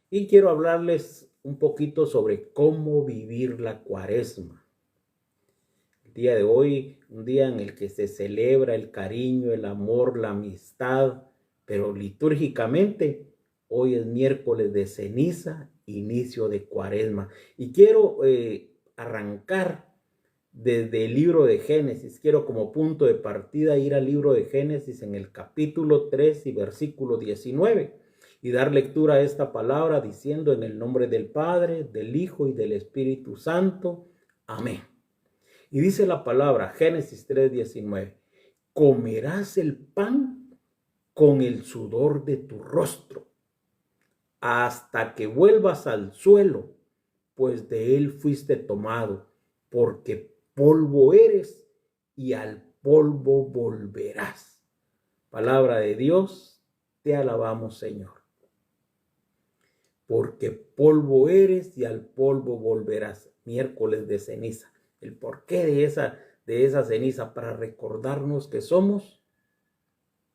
y quiero hablarles un poquito sobre cómo vivir la Cuaresma. El día de hoy, un día en el que se celebra el cariño, el amor, la amistad, pero litúrgicamente hoy es miércoles de ceniza, inicio de Cuaresma. Y quiero arrancar desde el libro de Génesis. Quiero como punto de partida ir al libro de Génesis en el capítulo 3 y versículo 19 y dar lectura a esta palabra diciendo en el nombre del Padre, del Hijo y del Espíritu Santo. Amén. Y dice la palabra, Génesis 3:19, comerás el pan con el sudor de tu rostro hasta que vuelvas al suelo, pues de él fuiste tomado, porque polvo eres y al polvo volverás. Palabra de Dios, te alabamos, Señor. Porque polvo eres y al polvo volverás. Miércoles de ceniza. El porqué de esa ceniza, para recordarnos que somos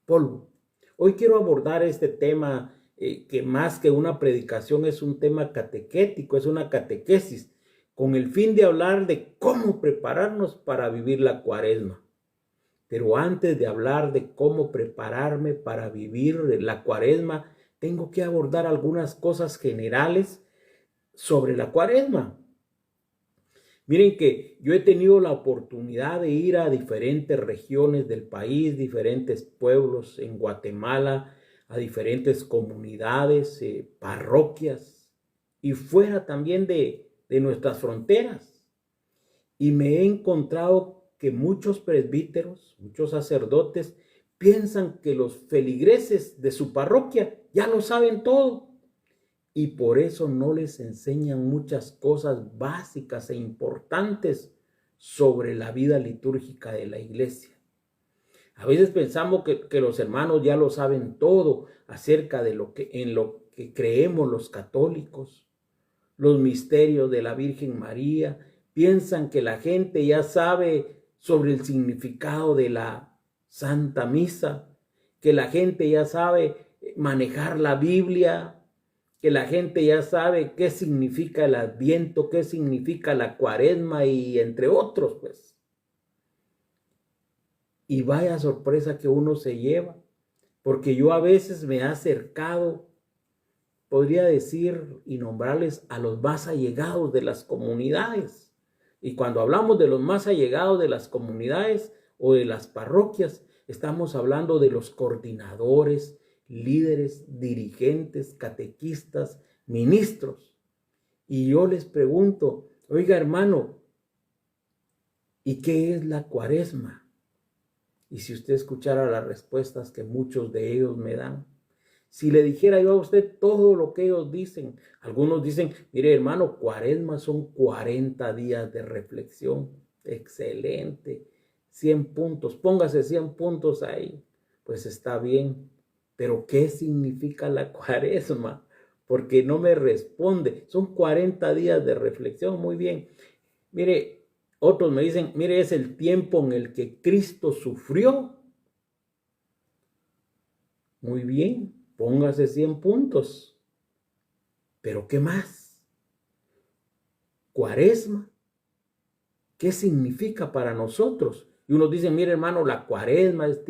polvo. Hoy quiero abordar este tema que más que una predicación es un tema catequético, es una catequesis, con el fin de hablar de cómo prepararnos para vivir la Cuaresma. Pero antes de hablar de cómo prepararme para vivir la Cuaresma, tengo que abordar algunas cosas generales sobre la Cuaresma. Miren que yo he tenido la oportunidad de ir a diferentes regiones del país, diferentes pueblos en Guatemala, a diferentes comunidades, parroquias y fuera también de nuestras fronteras. Y me he encontrado que muchos presbíteros, muchos sacerdotes, piensan que los feligreses de su parroquia ya lo saben todo. Y por eso no les enseñan muchas cosas básicas e importantes sobre la vida litúrgica de la iglesia. A veces pensamos que los hermanos ya lo saben todo acerca de en lo que creemos los católicos, los misterios de la Virgen María. Piensan que la gente ya sabe sobre el significado de la Santa Misa, que la gente ya sabe manejar la Biblia, que la gente ya sabe qué significa el Adviento, qué significa la Cuaresma y entre otros, pues. Y vaya sorpresa que uno se lleva, porque yo a veces me he acercado, podría decir y nombrarles a los más allegados de las comunidades. Y cuando hablamos de los más allegados de las comunidades o de las parroquias, estamos hablando de los coordinadores, líderes, dirigentes, catequistas, ministros. Y yo les pregunto, oiga hermano, ¿y qué es la Cuaresma? Y si usted escuchara las respuestas que muchos de ellos me dan, si le dijera yo a usted todo lo que ellos dicen, algunos dicen, mire hermano, Cuaresma son 40 días de reflexión. Excelente. 100 puntos, póngase 100 puntos ahí. Pues está bien. Pero ¿qué significa la Cuaresma? Porque no me responde. Son 40 días de reflexión. Muy bien. Mire, otros me dicen, mire, es el tiempo en el que Cristo sufrió. Muy bien. Póngase 100 puntos. ¿Pero qué más? Cuaresma. ¿Qué significa para nosotros? Y unos dicen, mire hermano, la Cuaresma es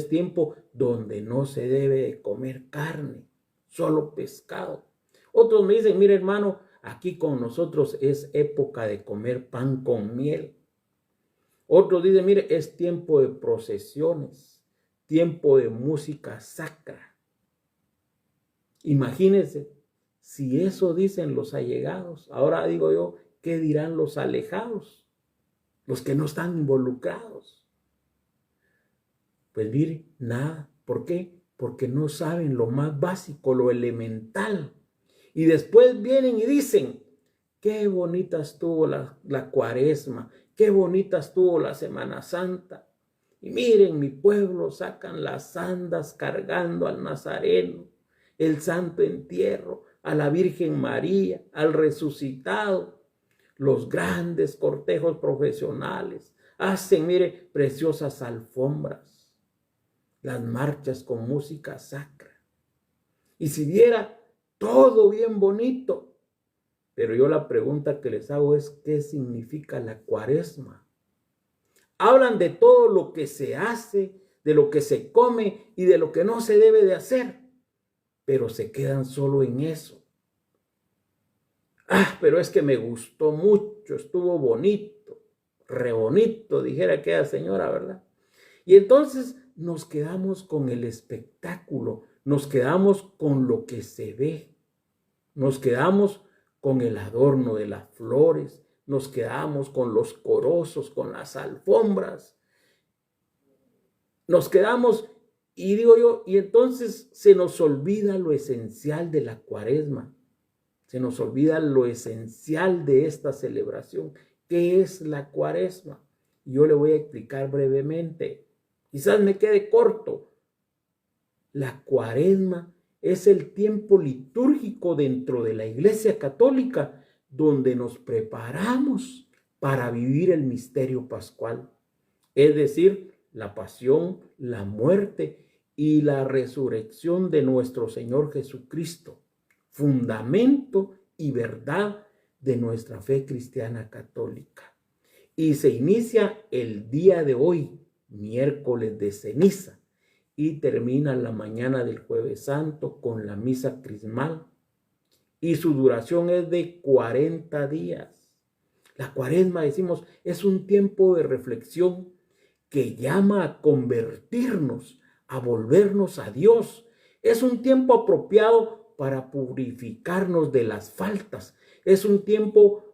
tiempo donde no se debe de comer carne, solo pescado. Otros me dicen, mire hermano, aquí con nosotros es época de comer pan con miel. Otros dicen, mire, es tiempo de procesiones, tiempo de música sacra. Imagínense, si eso dicen los allegados, ahora digo yo, ¿qué dirán los alejados? Los que no están involucrados. Pues mire, nada. ¿Por qué? Porque no saben lo más básico, lo elemental. Y después vienen y dicen, qué bonita estuvo la Cuaresma, qué bonita estuvo la Semana Santa. Y miren, mi pueblo sacan las andas cargando al Nazareno, el Santo Entierro, a la Virgen María, al Resucitado, los grandes cortejos profesionales, hacen, mire, preciosas alfombras, las marchas con música sacra. Y si viera todo bien bonito. Pero yo la pregunta que les hago es, ¿qué significa la cuaresma? Hablan de todo lo que se hace, de lo que se come y de lo que no se debe de hacer, pero se quedan solo en eso. Pero es que me gustó mucho, estuvo bonito, re bonito, dijera aquella señora, ¿verdad? Y entonces nos quedamos con el espectáculo, nos quedamos con lo que se ve, nos quedamos con el adorno de las flores, nos quedamos con los corozos, con las alfombras, nos quedamos, y digo yo, y entonces se nos olvida lo esencial de la cuaresma, se nos olvida lo esencial de esta celebración. ¿Qué es la cuaresma? Yo le voy a explicar brevemente. Quizás me quede corto. La cuaresma es el tiempo litúrgico dentro de la Iglesia Católica donde nos preparamos para vivir el misterio pascual. Es decir, la pasión, la muerte y la resurrección de nuestro Señor Jesucristo, fundamento y verdad de nuestra fe cristiana católica. Y se inicia el día de hoy, miércoles de ceniza, y termina la mañana del Jueves Santo con la misa crismal. Y su duración es de 40 días. La cuaresma, decimos, es un tiempo de reflexión que llama a convertirnos, a volvernos a Dios. Es un tiempo apropiado para purificarnos de las faltas. Es un tiempo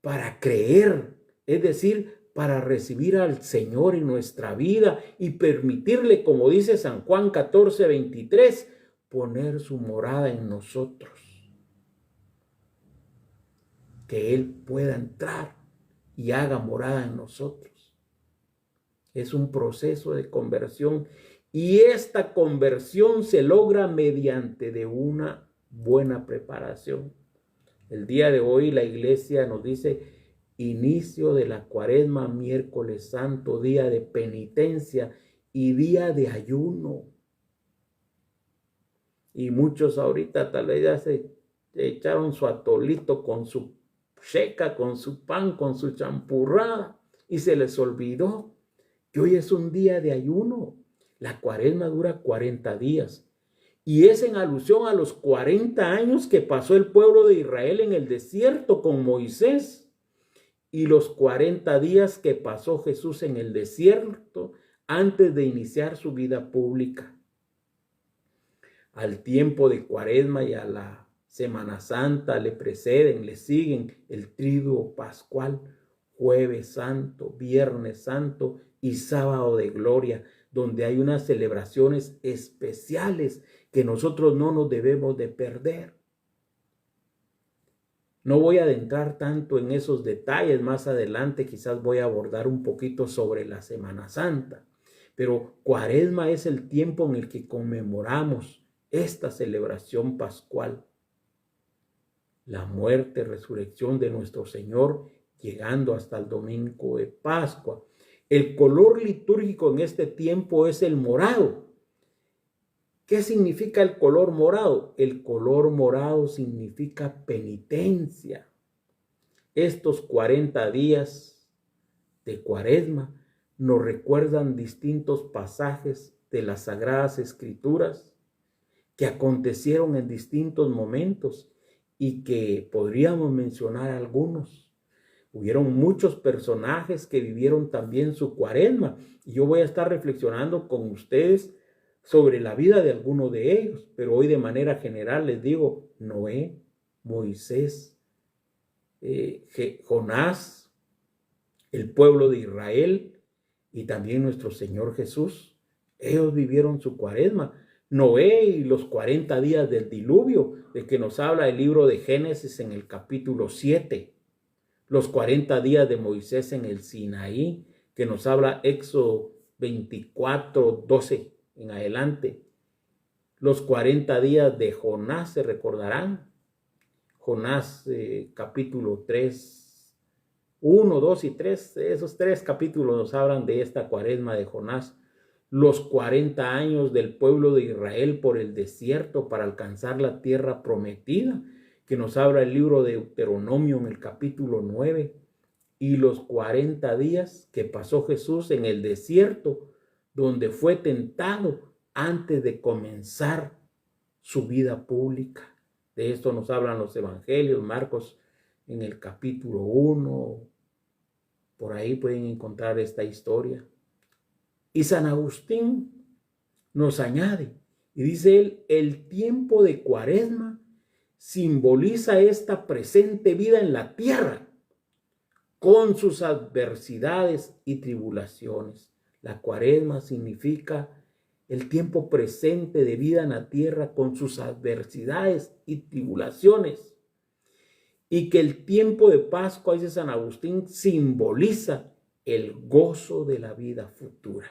para creer, es decir, para recibir al Señor en nuestra vida y permitirle, como dice San Juan 14:23, poner su morada en nosotros. Que Él pueda entrar y haga morada en nosotros. Es un proceso de conversión y esta conversión se logra mediante de una buena preparación. El día de hoy la iglesia nos dice inicio de la cuaresma, miércoles santo, día de penitencia y día de ayuno. Y muchos ahorita tal vez ya se echaron su atolito con su checa, con su pan, con su champurrada y se les olvidó que hoy es un día de ayuno. La cuaresma dura 40 días y es en alusión a los 40 años que pasó el pueblo de Israel en el desierto con Moisés y los 40 días que pasó Jesús en el desierto antes de iniciar su vida pública. Al tiempo de cuaresma y a la Semana Santa le preceden, le siguen el triduo pascual, Jueves Santo, Viernes Santo y Sábado de Gloria, donde hay unas celebraciones especiales que nosotros no nos debemos de perder. No voy a adentrar tanto en esos detalles, más adelante quizás voy a abordar un poquito sobre la Semana Santa, pero Cuaresma es el tiempo en el que conmemoramos esta celebración pascual, la muerte, resurrección de nuestro Señor, llegando hasta el domingo de Pascua. El color litúrgico en este tiempo es el morado. ¿Qué significa el color morado? El color morado significa penitencia. Estos 40 días de Cuaresma nos recuerdan distintos pasajes de las Sagradas Escrituras que acontecieron en distintos momentos y que podríamos mencionar algunos. Hubieron muchos personajes que vivieron también su Cuaresma y yo voy a estar reflexionando con ustedes sobre la vida de algunos de ellos, pero hoy de manera general les digo Noé, Moisés, Jonás, el pueblo de Israel y también nuestro Señor Jesús. Ellos vivieron su Cuaresma. Noé y los 40 días del diluvio, de que nos habla el libro de Génesis en el capítulo 7. Los 40 días de Moisés en el Sinaí, que nos habla Éxodo 24, 12 en adelante. Los 40 días de Jonás, se recordarán. Jonás capítulo 3, 1, 2 y 3. Esos 3 capítulos nos hablan de esta Cuaresma de Jonás. los 40 años del pueblo de Israel por el desierto para alcanzar la tierra prometida, que nos habla el libro de Deuteronomio en el capítulo 9, y los 40 días que pasó Jesús en el desierto, donde fue tentado antes de comenzar su vida pública. De esto nos hablan los evangelios, Marcos en el capítulo 1, por ahí pueden encontrar esta historia. Y San Agustín nos añade, y dice él, el tiempo de Cuaresma simboliza esta presente vida en la tierra, con sus adversidades y tribulaciones. La Cuaresma significa el tiempo presente de vida en la tierra con sus adversidades y tribulaciones. Y que el tiempo de Pascua, dice San Agustín, simboliza el gozo de la vida futura.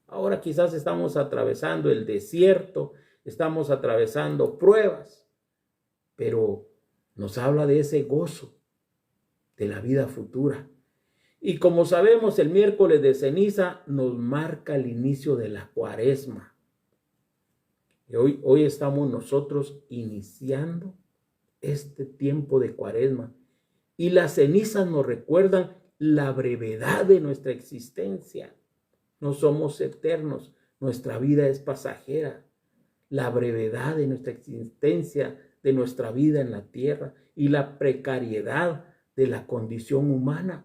Ahora quizás estamos atravesando el desierto, estamos atravesando pruebas, pero nos habla de ese gozo de la vida futura. Y como sabemos, el miércoles de ceniza nos marca el inicio de la Cuaresma. Y hoy estamos nosotros iniciando este tiempo de Cuaresma. Y las cenizas nos recuerdan la brevedad de nuestra existencia. No somos eternos, nuestra vida es pasajera. La brevedad de nuestra existencia, de nuestra vida en la tierra y la precariedad de la condición humana.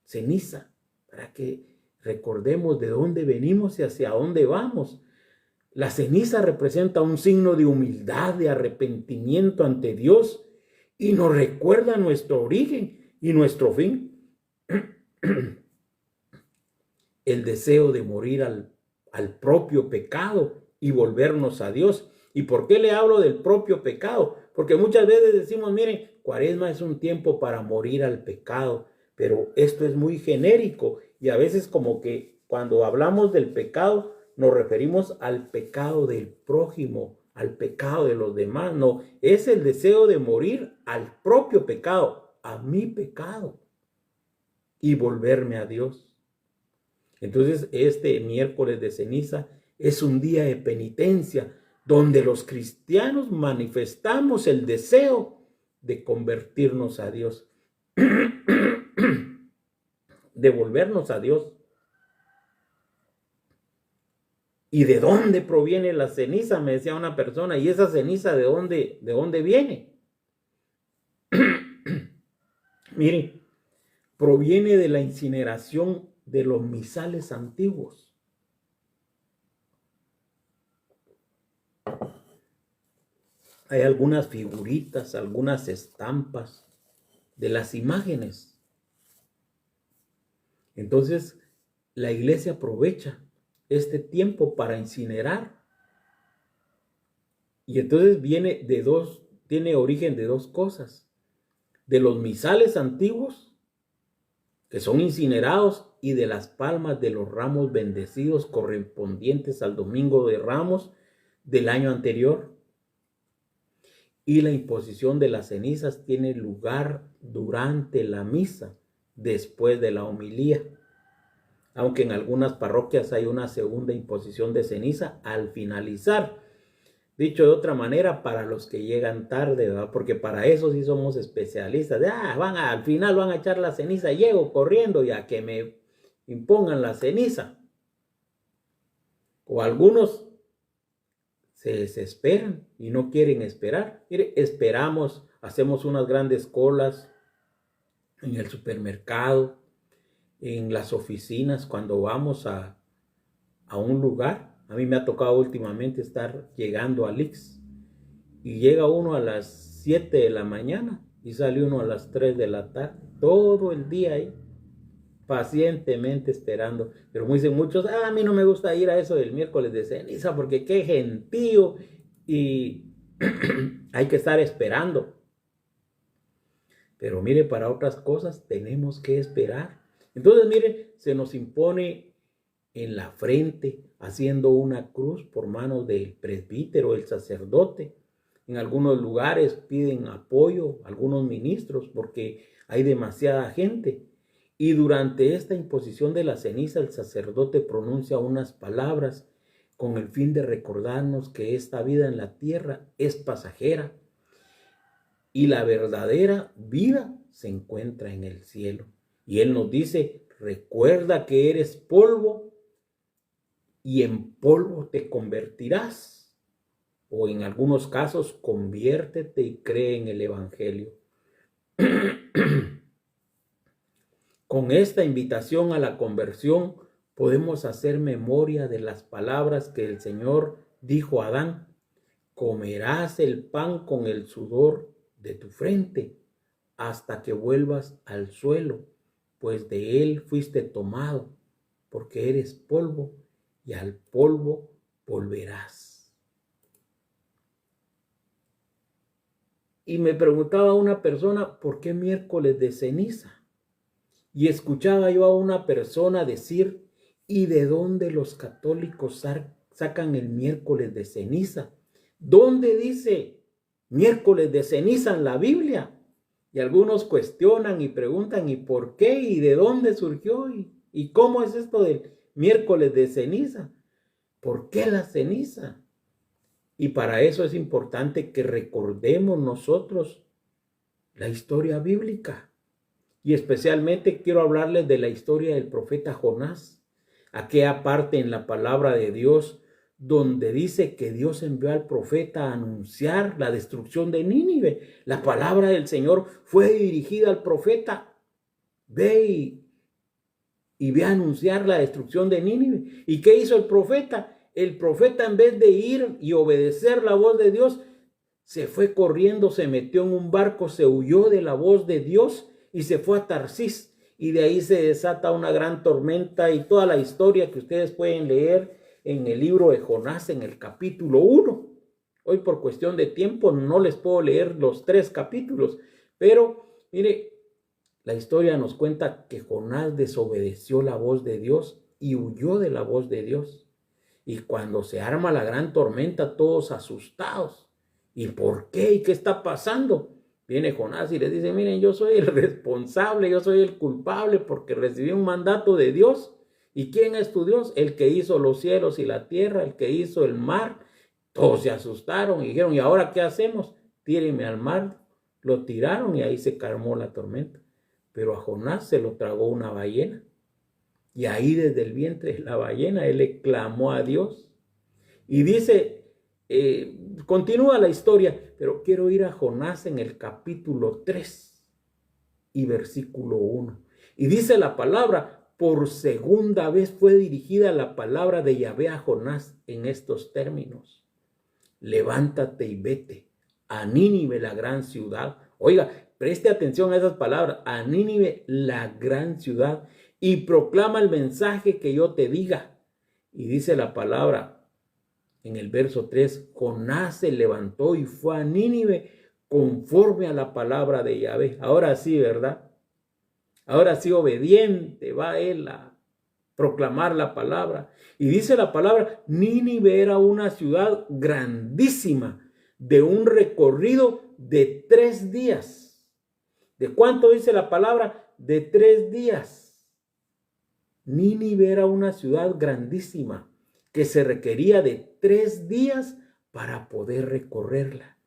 Ceniza, para que recordemos de dónde venimos y hacia dónde vamos. La ceniza representa un signo de humildad, de arrepentimiento ante Dios y nos recuerda nuestro origen y nuestro fin. El deseo de morir al propio pecado y volvernos a Dios. ¿Y por qué le hablo del propio pecado? Porque muchas veces decimos, miren, Cuaresma es un tiempo para morir al pecado, pero esto es muy genérico y a veces como que cuando hablamos del pecado nos referimos al pecado del prójimo, al pecado de los demás. No, es el deseo de morir al propio pecado, a mi pecado y volverme a Dios. Entonces, este miércoles de ceniza es un día de penitencia donde los cristianos manifestamos el deseo de convertirnos a Dios, de volvernos a Dios. ¿Y de dónde proviene la ceniza? Me decía una persona. ¿Y esa ceniza de dónde viene? Miren, proviene de la incineración de los misales antiguos. Hay algunas figuritas, algunas estampas de las imágenes. Entonces, la iglesia aprovecha este tiempo para incinerar. Y entonces tiene origen de dos cosas. De los misales antiguos, que son incinerados, y de las palmas de los ramos bendecidos correspondientes al Domingo de Ramos del año anterior. Y la imposición de las cenizas tiene lugar durante la misa, después de la homilía. Aunque en algunas parroquias hay una segunda imposición de ceniza al finalizar. Dicho de otra manera, para los que llegan tarde, ¿verdad? Porque para eso sí somos especialistas. Al final van a echar la ceniza, llego corriendo ya que me impongan la ceniza. O algunos se desesperan y no quieren esperar. Mire, esperamos, hacemos unas grandes colas en el supermercado, en las oficinas, cuando vamos a un lugar. A mí me ha tocado últimamente estar llegando al IX y llega uno a las 7 de la mañana y sale uno a las 3 de la tarde, todo el día ahí, pacientemente esperando. Pero me dicen muchos, a mí no me gusta ir a eso del miércoles de ceniza porque qué gentío y hay que estar esperando. Pero mire, para otras cosas tenemos que esperar. Entonces, mire, se nos impone en la frente, haciendo una cruz por manos del presbítero, el sacerdote. En algunos lugares piden apoyo algunos ministros porque hay demasiada gente. Y durante esta imposición de la ceniza, el sacerdote pronuncia unas palabras con el fin de recordarnos que esta vida en la tierra es pasajera y la verdadera vida se encuentra en el cielo. Y él nos dice, recuerda que eres polvo y en polvo te convertirás. O en algunos casos, conviértete y cree en el evangelio. Con esta invitación a la conversión podemos hacer memoria de las palabras que el Señor dijo a Adán. Comerás el pan con el sudor de tu frente hasta que vuelvas al suelo, pues de él fuiste tomado, porque eres polvo y al polvo volverás. Y me preguntaba una persona, ¿por qué miércoles de ceniza? Y escuchaba yo a una persona decir, ¿y de dónde los católicos sacan el miércoles de ceniza? ¿Dónde dice miércoles de ceniza en la Biblia? Y algunos cuestionan y preguntan, ¿y por qué? ¿Y de dónde surgió? ¿Y cómo es esto del miércoles de ceniza? ¿Por qué la ceniza? Y para eso es importante que recordemos nosotros la historia bíblica. Y especialmente quiero hablarles de la historia del profeta Jonás, aquella parte en la palabra de Dios donde dice que Dios envió al profeta a anunciar la destrucción de Nínive. La palabra del Señor fue dirigida al profeta. Ve y ve a anunciar la destrucción de Nínive. ¿Y qué hizo el profeta? El profeta, en vez de ir y obedecer la voz de Dios, se fue corriendo, se metió en un barco, se huyó de la voz de Dios y se fue a Tarsis. Y de ahí se desata una gran tormenta y toda la historia que ustedes pueden leer en el libro de Jonás, en el capítulo 1. Hoy por cuestión de tiempo no les puedo leer los 3 capítulos, pero mire, la historia nos cuenta que Jonás desobedeció la voz de Dios y huyó de la voz de Dios. Y cuando se arma la gran tormenta, todos asustados. ¿Y por qué? ¿Y qué está pasando? Viene Jonás y les dice, miren, yo soy el responsable, yo soy el culpable porque recibí un mandato de Dios. ¿Y quién es tu Dios? El que hizo los cielos y la tierra, el que hizo el mar. Todos se asustaron y dijeron, ¿y ahora qué hacemos? Tírenme al mar. Lo tiraron y ahí se calmó la tormenta. Pero a Jonás se lo tragó una ballena. Y ahí desde el vientre de la ballena él le clamó a Dios. Y dice, continúa la historia, pero quiero ir a Jonás en el capítulo 3 y versículo 1. Y dice la palabra, por segunda vez fue dirigida la palabra de Yahvé a Jonás en estos términos. Levántate y vete a Nínive, la gran ciudad. Oiga, preste atención a esas palabras. A Nínive, la gran ciudad. Y proclama el mensaje que yo te diga. Y dice la palabra en el verso 3. Jonás se levantó y fue a Nínive conforme a la palabra de Yahvé. Ahora sí, ¿verdad? Ahora sí, obediente va él a proclamar la palabra. Y dice la palabra, Nínive era una ciudad grandísima, de un recorrido de 3 días. ¿De cuánto dice la palabra? De 3 días. Nínive era una ciudad grandísima que se requería de 3 días para poder recorrerla.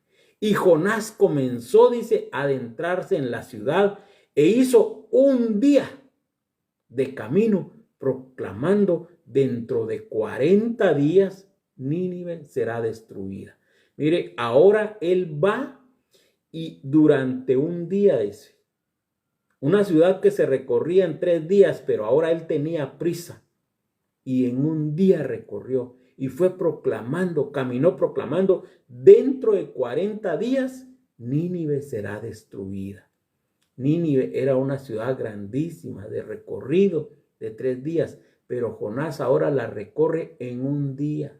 Y Jonás comenzó, dice, a adentrarse en la ciudad e hizo un día de camino proclamando dentro de 40 días Nínive será destruida. Mire, ahora él va y durante un día dice, una ciudad que se recorría en 3 días, pero ahora él tenía prisa y en un día recorrió y fue proclamando, caminó proclamando, dentro de 40 días Nínive será destruida. Nínive era una ciudad grandísima de recorrido de 3 días, pero Jonás ahora la recorre en un día.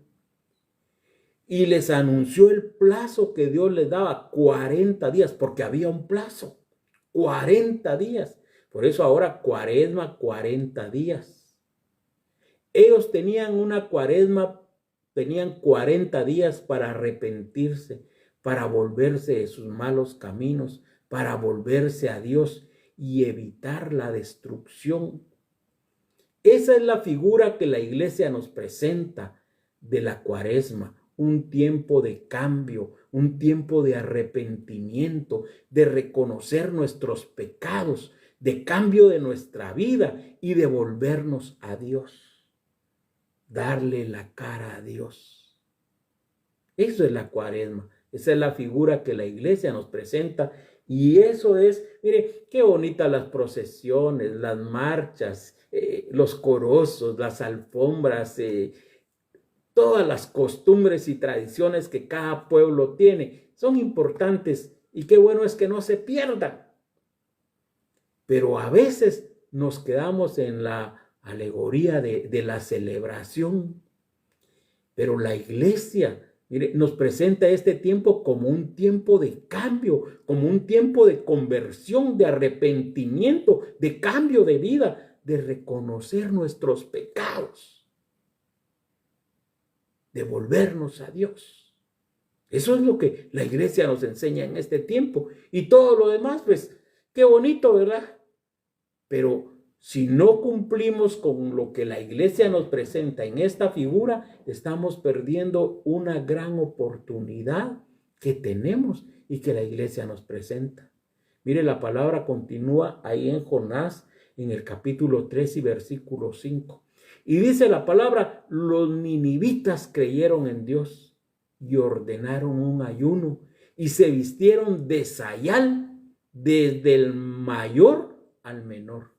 Y les anunció el plazo que Dios les daba, 40 días, porque había un plazo, 40 días. Por eso ahora cuaresma, 40 días. Ellos tenían una cuaresma, tenían 40 días para arrepentirse, para volverse de sus malos caminos, para volverse a Dios. y evitar la destrucción. Esa es la figura que la iglesia nos presenta de la Cuaresma, un tiempo de cambio, un tiempo de arrepentimiento, de reconocer nuestros pecados, de cambio de nuestra vida y de volvernos a Dios, darle la cara a Dios. Eso es la Cuaresma, esa es la figura que la iglesia nos presenta y eso es, mire, qué bonitas las procesiones, las marchas, los corozos, las alfombras, todas las costumbres y tradiciones que cada pueblo tiene. Son importantes y qué bueno es que no se pierdan. Pero a veces nos quedamos en la alegoría de la celebración. Pero la iglesia, mire, nos presenta este tiempo como un tiempo de cambio, como un tiempo de conversión, de arrepentimiento, de cambio de vida, de reconocer nuestros pecados, de volvernos a Dios. Eso es lo que la iglesia nos enseña en este tiempo. Y todo lo demás, pues, qué bonito, ¿verdad? Pero si no cumplimos con lo que la iglesia nos presenta en esta figura, estamos perdiendo una gran oportunidad que tenemos y que la iglesia nos presenta. Mire, la palabra continúa ahí en Jonás, en el capítulo 3 y versículo 5. Y dice la palabra, los ninivitas creyeron en Dios y ordenaron un ayuno y se vistieron de sayal desde el mayor al menor.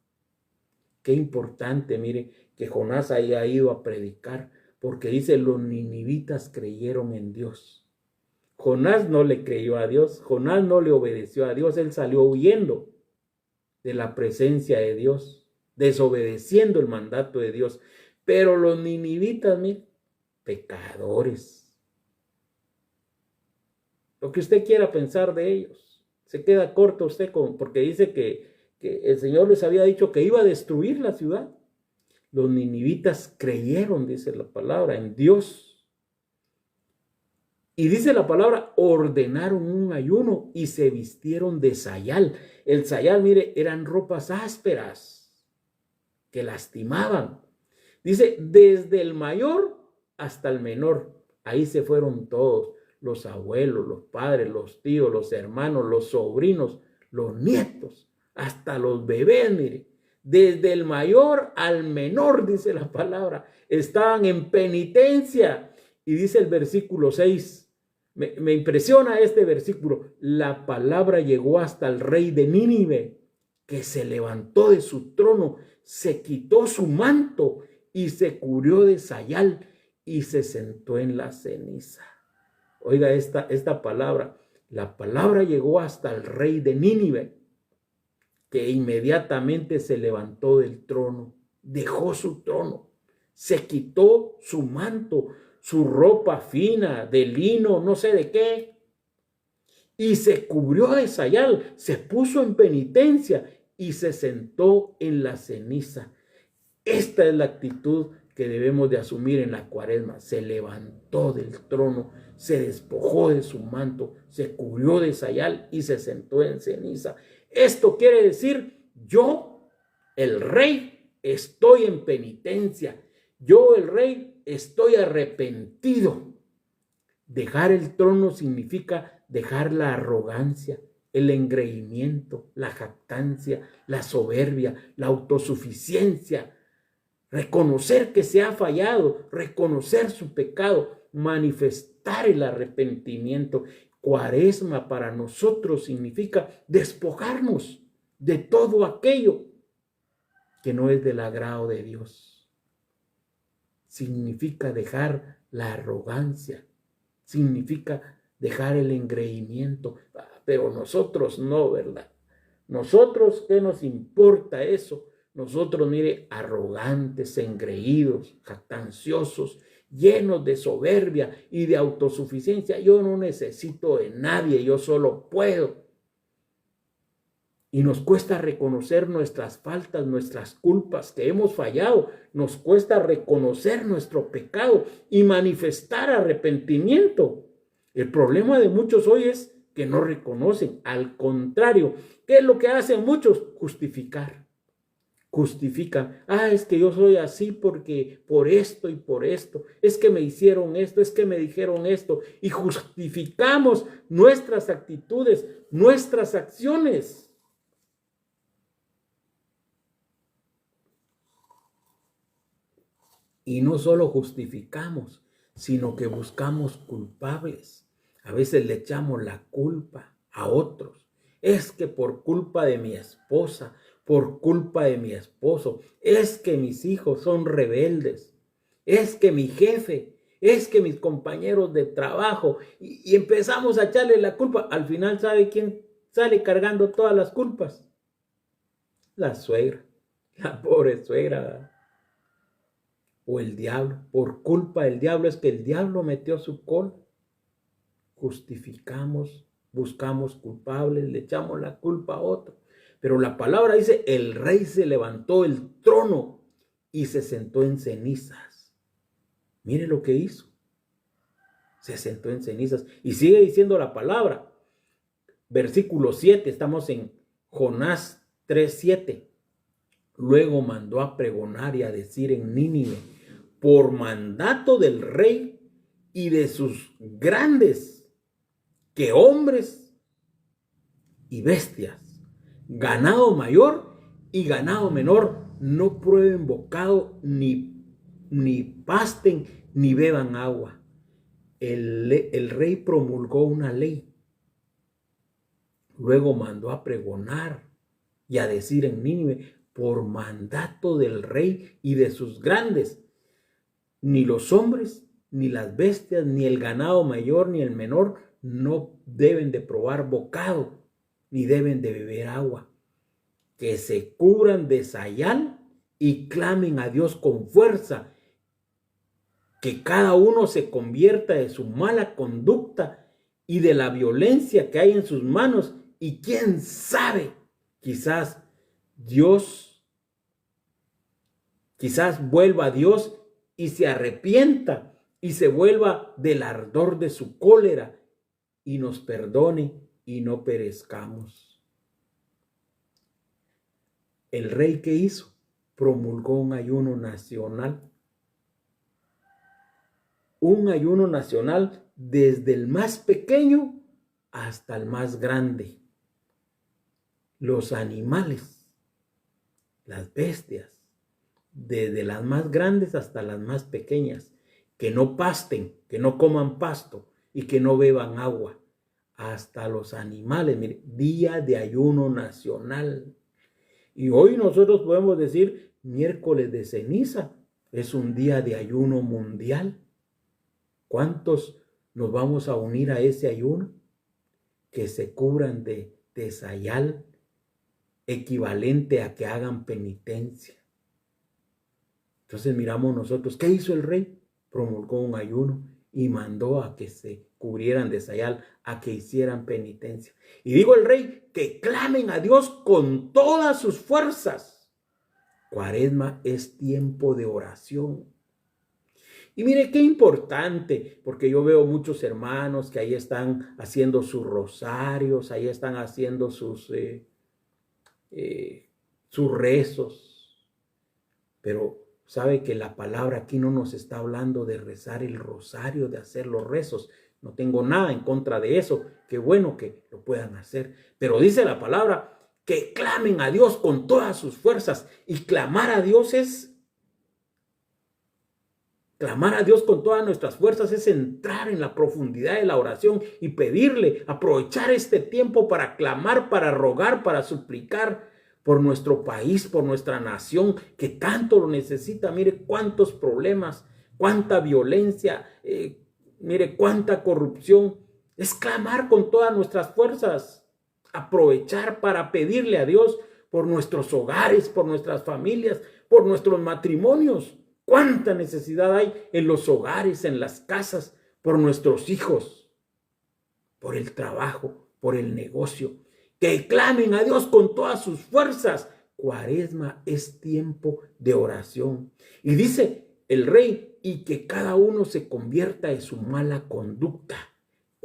Qué importante, mire, que Jonás haya ido a predicar, porque dice, los ninivitas creyeron en Dios. Jonás no le creyó a Dios, Jonás no le obedeció a Dios, él salió huyendo de la presencia de Dios, desobedeciendo el mandato de Dios. Pero los ninivitas, mire, pecadores. Lo que usted quiera pensar de ellos, se queda corto usted porque dice que el Señor les había dicho que iba a destruir la ciudad. Los ninivitas creyeron, dice la palabra, en Dios. Y dice la palabra, ordenaron un ayuno y se vistieron de sayal. El sayal, mire, eran ropas ásperas que lastimaban. Dice, desde el mayor hasta el menor. Ahí se fueron todos, los abuelos, los padres, los tíos, los hermanos, los sobrinos, los nietos, hasta los bebés, mire. Desde el mayor al menor, dice la palabra, estaban en penitencia. Y dice el versículo 6, me impresiona este versículo, la palabra llegó hasta el rey de Nínive, que se levantó de su trono, se quitó su manto y se cubrió de sayal y se sentó en la ceniza. Oiga esta palabra, la palabra llegó hasta el rey de Nínive, que inmediatamente se levantó del trono, dejó su trono, se quitó su manto, su ropa fina, de lino, no sé de qué, y se cubrió de sayal, se puso en penitencia y se sentó en la ceniza. Esta es la actitud que debemos de asumir en la Cuaresma. Se levantó del trono, se despojó de su manto, se cubrió de sayal y se sentó en ceniza. Esto quiere decir, yo, el rey, estoy en penitencia. Yo, el rey, estoy arrepentido. Dejar el trono significa dejar la arrogancia, el engreimiento, la jactancia, la soberbia, la autosuficiencia. Reconocer que se ha fallado, reconocer su pecado, manifestar el arrepentimiento. Cuaresma para nosotros significa despojarnos de todo aquello que no es del agrado de Dios. Significa dejar la arrogancia, significa dejar el engreimiento, pero nosotros no, ¿verdad? Nosotros, ¿qué nos importa eso? Nosotros, mire, arrogantes, engreídos, jactanciosos, llenos de soberbia y de autosuficiencia. Yo no necesito de nadie, yo solo puedo. Y nos cuesta reconocer nuestras faltas, nuestras culpas, que hemos fallado. Nos cuesta reconocer nuestro pecado y manifestar arrepentimiento. El problema de muchos hoy es que no reconocen. Al contrario, ¿qué es lo que hacen muchos? Justificar. Justifican. Es que yo soy así porque por esto y por esto. Es que me hicieron esto, es que me dijeron esto. Y justificamos nuestras actitudes, nuestras acciones. Y no solo justificamos, sino que buscamos culpables. A veces le echamos la culpa a otros. Es que por culpa de mi esposa, por culpa de mi esposo, es que mis hijos son rebeldes, es que mi jefe, es que mis compañeros de trabajo, y empezamos a echarle la culpa. Al final, ¿sabe quién sale cargando todas las culpas? La suegra, la pobre suegra, o el diablo. Por culpa del diablo es que el diablo metió su cola. Justificamos, buscamos culpables, le echamos la culpa a otro. Pero la palabra dice, el rey se levantó del trono y se sentó en cenizas. Mire lo que hizo. Se sentó en cenizas. Y sigue diciendo la palabra. Versículo 7, estamos en Jonás 3:7. Luego mandó a pregonar y a decir en Nínive, por mandato del rey y de sus grandes, que hombres y bestias, ganado mayor y ganado menor, no prueben bocado, ni pasten, ni beban agua. El rey promulgó una ley. Luego mandó a pregonar y a decir en Nínive, por mandato del rey y de sus grandes, ni los hombres, ni las bestias, ni el ganado mayor, ni el menor, no deben de probar bocado, ni deben de beber agua. Que se cubran de sayal y clamen a Dios con fuerza. Que cada uno se convierta de su mala conducta y de la violencia que hay en sus manos. Y quién sabe, quizás vuelva a Dios y se arrepienta y se vuelva del ardor de su cólera y nos perdone y no perezcamos. El rey, ¿qué hizo? Promulgó un ayuno nacional. Un ayuno nacional desde el más pequeño hasta el más grande. Los animales, las bestias, desde las más grandes hasta las más pequeñas, que no pasten, que no coman pasto y que no beban agua. Hasta los animales, mire, día de ayuno nacional. Y hoy nosotros podemos decir miércoles de ceniza, es un día de ayuno mundial. ¿Cuántos nos vamos a unir a ese ayuno? Que se cubran de sayal, equivalente a que hagan penitencia. Entonces miramos nosotros, ¿qué hizo el rey? Promulgó un ayuno y mandó a que se cubrieran de sayal, a que hicieran penitencia. Y digo el rey, que clamen a Dios con todas sus fuerzas. Cuaresma es tiempo de oración. Y mire qué importante, porque yo veo muchos hermanos que ahí están haciendo sus rosarios, ahí están haciendo sus rezos. Pero sabe que la palabra aquí no nos está hablando de rezar el rosario, de hacer los rezos. No tengo nada en contra de eso. Qué bueno que lo puedan hacer. Pero dice la palabra que clamen a Dios con todas sus fuerzas. Y clamar a Dios con todas nuestras fuerzas es entrar en la profundidad de la oración y pedirle, aprovechar este tiempo para clamar, para rogar, para suplicar por nuestro país, por nuestra nación, que tanto lo necesita. Mire cuántos problemas, cuánta violencia, mire cuánta corrupción. Es clamar con todas nuestras fuerzas, aprovechar para pedirle a Dios por nuestros hogares, por nuestras familias, por nuestros matrimonios. Cuánta necesidad hay en los hogares, en las casas, por nuestros hijos, por el trabajo, por el negocio. Que clamen a Dios con todas sus fuerzas. Cuaresma es tiempo de oración. Y dice el rey, y que cada uno se convierta de su mala conducta.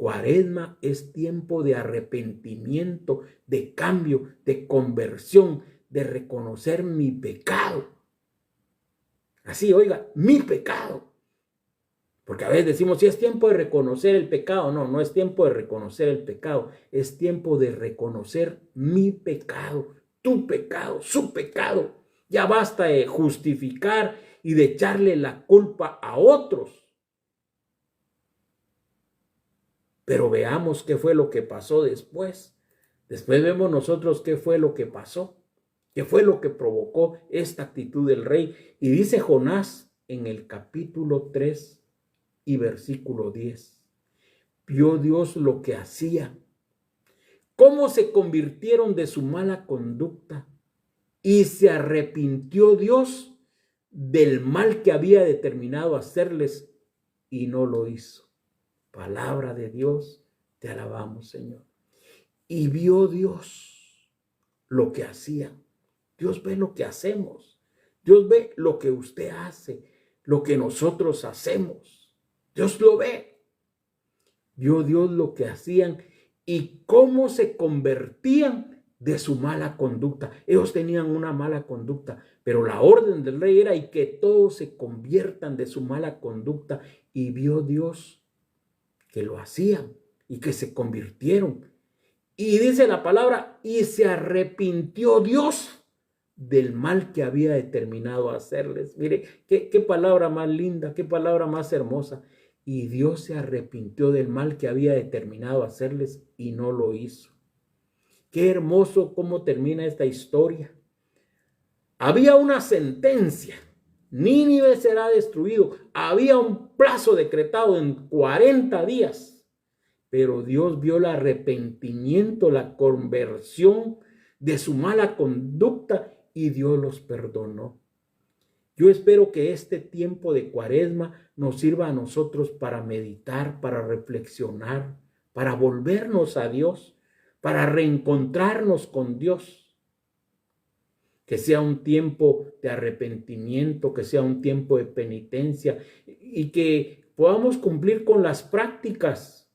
Cuaresma es tiempo de arrepentimiento, de cambio, de conversión, de reconocer mi pecado. Así, oiga, mi pecado. Porque a veces decimos, si es tiempo de reconocer el pecado. No, no es tiempo de reconocer el pecado. Es tiempo de reconocer mi pecado, tu pecado, su pecado. Ya basta de justificar y de echarle la culpa a otros. Pero veamos qué fue lo que pasó después. Después vemos nosotros qué fue lo que pasó, qué fue lo que provocó esta actitud del rey. Y dice Jonás en el capítulo 3 y versículo 10. Vio Dios lo que hacía, cómo se convirtieron de su mala conducta, y se arrepintió Dios del mal que había determinado hacerles y no lo hizo. Palabra de Dios, te alabamos, Señor. Y vio Dios lo que hacía. Dios ve lo que hacemos. Dios ve lo que usted hace, lo que nosotros hacemos. Dios lo ve. Vio Dios lo que hacían y cómo se convertían de su mala conducta. Ellos tenían una mala conducta, pero la orden del rey era y que todos se conviertan de su mala conducta. Y vio Dios que lo hacían y que se convirtieron. Y dice la palabra, y se arrepintió Dios del mal que había determinado hacerles. Mire, qué palabra más linda, qué palabra más hermosa. Y Dios se arrepintió del mal que había determinado hacerles y no lo hizo. Qué hermoso cómo termina esta historia. Había una sentencia. Nínive será destruido. Había un plazo decretado en 40 días. Pero Dios vio el arrepentimiento, la conversión de su mala conducta y Dios los perdonó. Yo espero que este tiempo de Cuaresma nos sirva a nosotros para meditar, para reflexionar, para volvernos a Dios, para reencontrarnos con Dios. Que sea un tiempo de arrepentimiento, que sea un tiempo de penitencia y que podamos cumplir con las prácticas.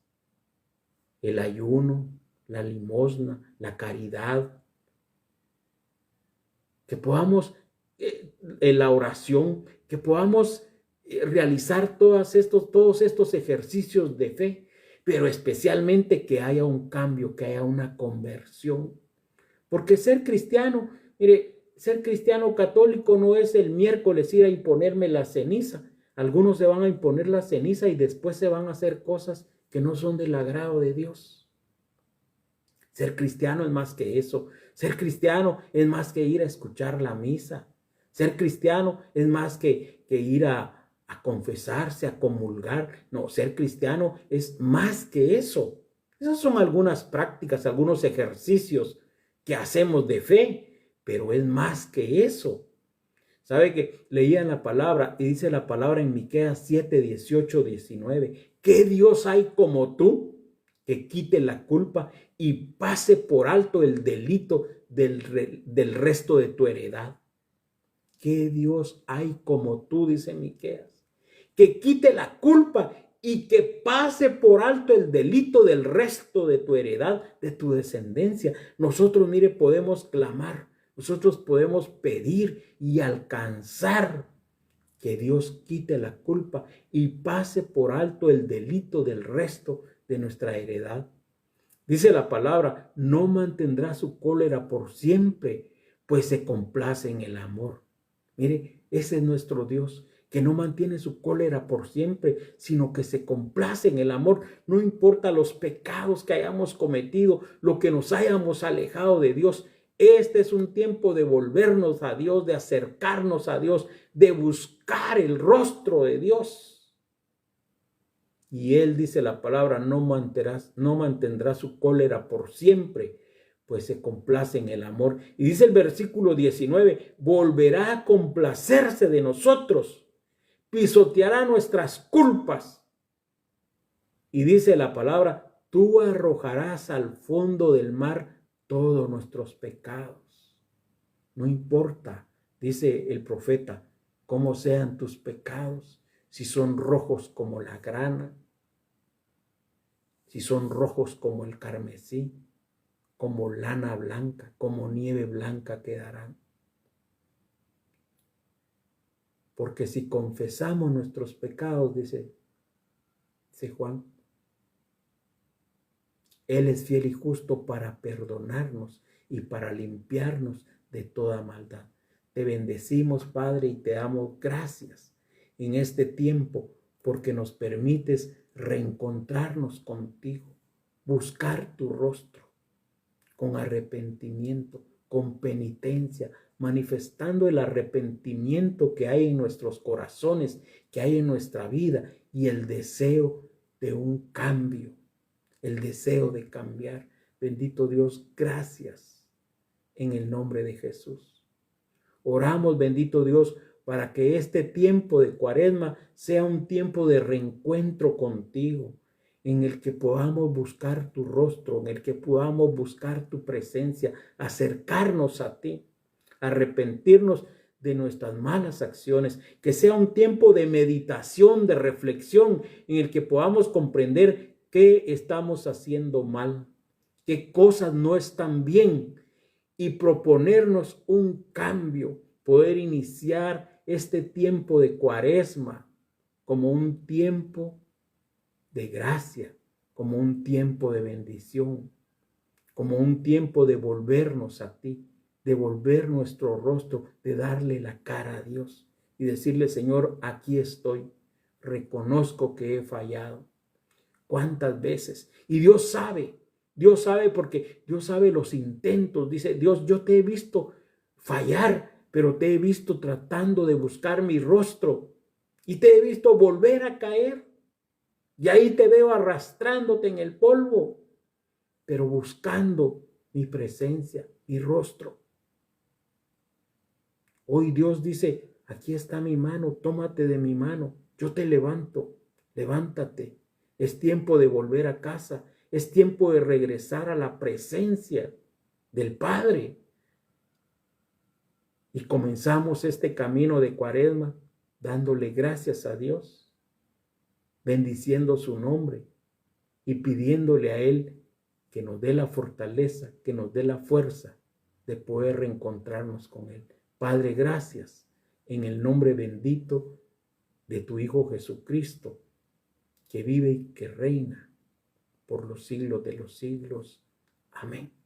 El ayuno, la limosna, la caridad. Que podamos, la oración, que podamos realizar todos estos ejercicios de fe, pero especialmente que haya un cambio, que haya una conversión. Porque ser cristiano, mire, ser cristiano católico no es el miércoles ir a imponerme la ceniza. Algunos se van a imponer la ceniza y después se van a hacer cosas que no son del agrado de Dios. Ser cristiano es más que eso. Ser cristiano es más que ir a escuchar la misa. Ser cristiano es más que ir a confesarse, a comulgar. No, ser cristiano es más que eso. Esas son algunas prácticas, algunos ejercicios que hacemos de fe, pero es más que eso. ¿Sabe que leían la palabra y dice la palabra en Miqueas 7, 18, 19? ¿Qué Dios hay como tú que quite la culpa y pase por alto el delito del resto de tu heredad? ¿Qué Dios hay como tú, dice Miqueas, que quite la culpa y que pase por alto el delito del resto de tu heredad, de tu descendencia? Nosotros, mire, podemos clamar. Nosotros podemos pedir y alcanzar que Dios quite la culpa y pase por alto el delito del resto de nuestra heredad. Dice la palabra, no mantendrá su cólera por siempre, pues se complace en el amor. Mire, ese es nuestro Dios, que no mantiene su cólera por siempre, sino que se complace en el amor. No importa los pecados que hayamos cometido, lo que nos hayamos alejado de Dios. Este es un tiempo de volvernos a Dios, de acercarnos a Dios, de buscar el rostro de Dios. Y Él, dice la palabra, no mantendrá su cólera por siempre, pues se complace en el amor. Y dice el versículo 19, volverá a complacerse de nosotros, pisoteará nuestras culpas. Y dice la palabra, tú arrojarás al fondo del mar todos nuestros pecados. No importa, dice el profeta, cómo sean tus pecados, si son rojos como la grana, Si son rojos como el carmesí, como lana blanca, como nieve blanca quedarán. Porque si confesamos nuestros pecados, dice Juan, Él es fiel y justo para perdonarnos y para limpiarnos de toda maldad. Te bendecimos, Padre, y te damos gracias en este tiempo porque nos permites reencontrarnos contigo, buscar tu rostro con arrepentimiento, con penitencia, manifestando el arrepentimiento que hay en nuestros corazones, que hay en nuestra vida y el deseo de un cambio, el deseo de cambiar. Bendito Dios, gracias en el nombre de Jesús. Oramos, bendito Dios, para que este tiempo de Cuaresma sea un tiempo de reencuentro contigo, en el que podamos buscar tu rostro, en el que podamos buscar tu presencia, acercarnos a ti, arrepentirnos de nuestras malas acciones, que sea un tiempo de meditación, de reflexión, en el que podamos comprender qué estamos haciendo mal, qué cosas no están bien y proponernos un cambio, poder iniciar este tiempo de Cuaresma como un tiempo de gracia, como un tiempo de bendición, como un tiempo de volvernos a ti, de volver nuestro rostro, de darle la cara a Dios y decirle, Señor, aquí estoy, reconozco que he fallado. ¿Cuántas veces? Y Dios sabe porque Dios sabe los intentos. Dice Dios, yo te he visto fallar, pero te he visto tratando de buscar mi rostro y te he visto volver a caer. Y ahí te veo arrastrándote en el polvo, pero buscando mi presencia, mi rostro. Hoy Dios dice, aquí está mi mano, tómate de mi mano, yo te levanto, levántate. Es tiempo de volver a casa, es tiempo de regresar a la presencia del Padre. Y comenzamos este camino de Cuaresma dándole gracias a Dios, bendiciendo su nombre y pidiéndole a Él que nos dé la fortaleza, que nos dé la fuerza de poder reencontrarnos con Él. Padre, gracias en el nombre bendito de tu Hijo Jesucristo, que vive y que reina por los siglos de los siglos. Amén.